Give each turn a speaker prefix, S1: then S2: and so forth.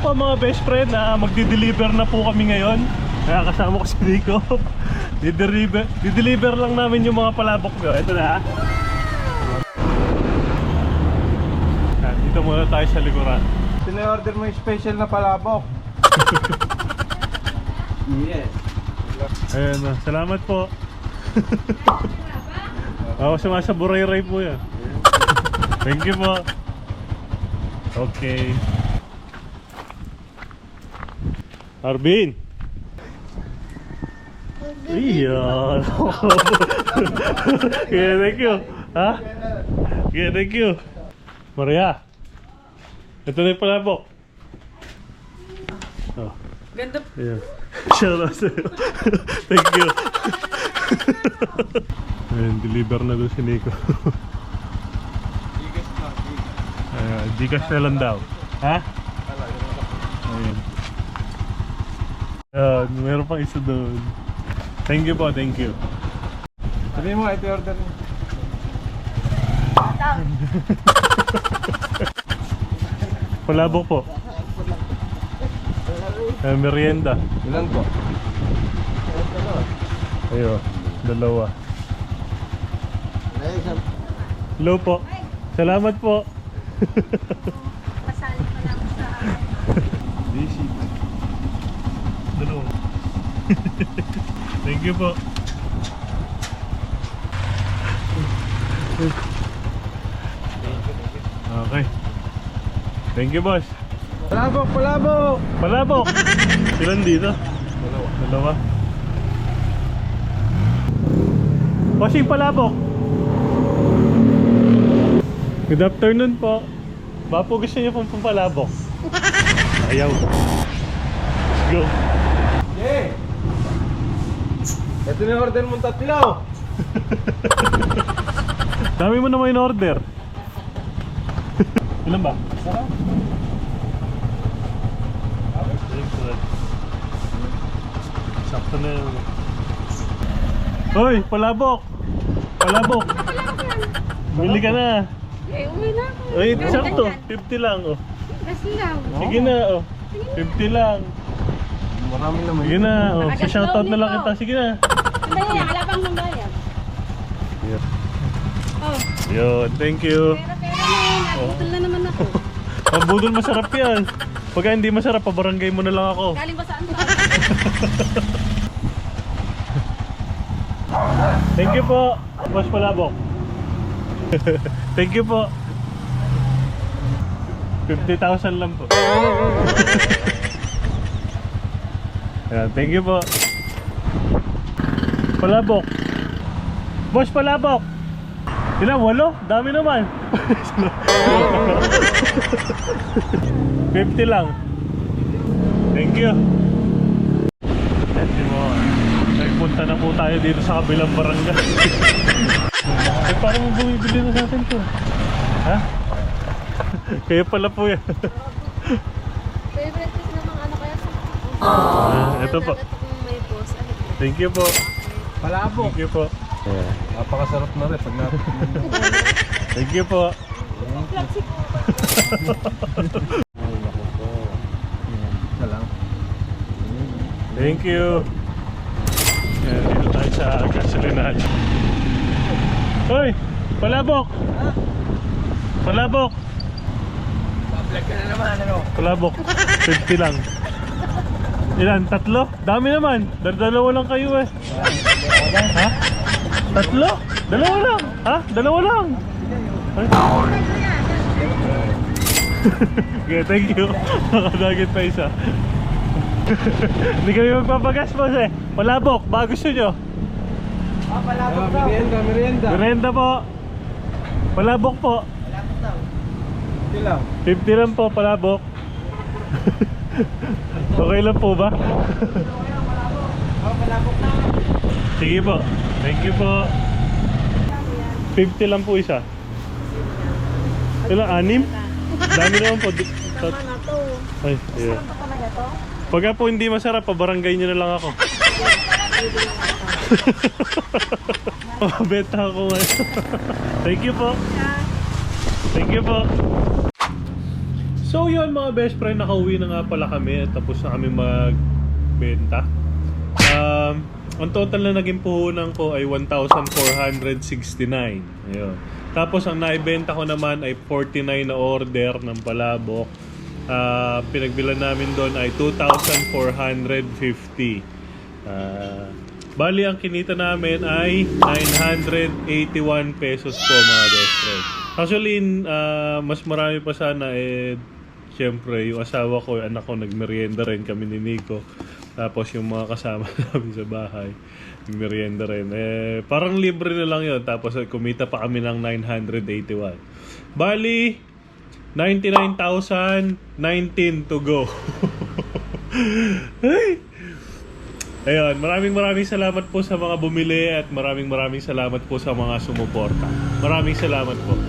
S1: po mga best friend, magdi-deliver na po kami ngayon. Kaya kasama ko si Nico. Di-deliver lang namin yung mga palabok ko. Ito na. Dito muna tayo sa likuran.
S2: Pina-order mo yung special na palabok. Yes.
S1: Ayan, salamat po. Ako sa buray-ray po yan. Thank you po. Okay. Arvin. Iyan. Okay, thank you. Ha? Okay, thank you. Maria. Ito na yung palabok. Oh.
S3: Ganda.
S1: Ayan. Shout out sa'yo. Thank you. Ayan, deliver na doon si Nico. Ayan, Gcash na lang daw. Ha? Ayan. Ayan, meron pang isa doon. Thank you po, thank you.
S2: Sabihin mo, ito order mo.
S1: Palabok po. Merienda.
S2: Ilan po?
S1: Ayo, dalawa. Hello po. Salamat po.
S3: Pasali pa lang sa...
S1: Busy. Dalawa. Thank you po. Okay. Thank you, boss.
S2: Palabok, palabok!
S1: Palabok! Ilan dito? Dalawa. Bossing palabok! Good afternoon po. Baka po gusto niyo pong palabok? Ayaw. Let's go.
S2: Yeah! Ito na yung order mong tatlo!
S1: Dami mo naman in order. Ilan ba?
S2: Sarap!
S1: Sakto na yun. Hoy! Palabok! Palabok! Bili ka na.
S3: Eh, uwi na ako.
S1: Ay, sakto. 50 lang oh.
S3: Gas lang.
S1: Sige na oh. 50 lang.
S2: Marami naman.
S1: Sige na oh. Si shoutout na lang kita. Sige na.
S3: Sandali yan, wala pang nambayad.
S1: Yeah.
S3: Oh,
S1: Yun, thank you.
S3: pera-pera na yan. Nabutol na naman ako.
S1: Pabudol masarap yan. Pagka hindi masarap, pabarangay mo na lang ako.
S3: Galing ba saan ba?
S1: Thank you po, Boss Palabok. Thank you po. 50,000 lang po. Ayan, thank you po. Palabok. Boss Palabok. Ilan? 8? Dami naman. 50 lang. Thank you. Thank you po. Nagpunta na po tayo dito sa kabilang barangay. Eh, parang bumibili na sa atin to. Ha? Kaya pala po yan.
S3: Favorite kasi namang ano kaya sa...
S1: Ito po.
S3: May boss.
S1: Thank you po.
S2: Palabok!
S1: Thank you po.
S2: Napakasarap na rin pag natin.
S1: Thank you po.
S2: Isa lang.
S1: Thank you. Ayan, dito tayo sa gasolinahan. Hoy! Palabok! Palabok!
S2: Vlog ka na naman, ano?
S1: Palabok. 50 lang. Ilan? 3? Dami naman. Dalawa lang kayo eh. Ha? 3? Dalawa lang. Ha? Dalawa lang. Ay. Okay, thank you. Nakadagit pa isa. Hindi kami magpapagas boss eh. Palabok, baka gusto nyo.
S2: Palabok daw. Merienda, merienda.
S1: Merienda po. Palabok po.
S2: Palabok daw. Hindi lang.
S1: 50 lang po, palabok. Okay lang po ba?
S2: Palabok daw.
S1: Sige po. Thank you po. 50 lang po isa. Ilang? 6? Dami naman po.
S3: Tama na to.
S1: Ay, yeah.
S3: Ito talaga to?
S1: Pagka po hindi masarap, pabarangay nyo na lang ako. Mabenta ako ngayon. Thank you po. Thank you po. So yun mga best friend, nakauwi na nga pala kami at tapos na kami magbenta. Ang total na naging puhunan ko ay 1,469. Ayun. Tapos ang naibenta ko naman ay 49 na order ng palabok. Pinagbilan namin doon ay 2,450. Bali ang kinita namin ay 981 pesos po mga best friend. Actually, mas marami pa sana siyempre yung asawa ko, yung anak ko, nagmerienda rin kami ni Nico. Tapos yung mga kasama namin sa bahay, nagmerienda rin. Parang libre na lang yun. Tapos kumita pa kami ng 981. Bali, 99,019 to go. Ay! Ayun, maraming salamat po sa mga bumili at maraming salamat po sa mga sumuporta. Maraming salamat po.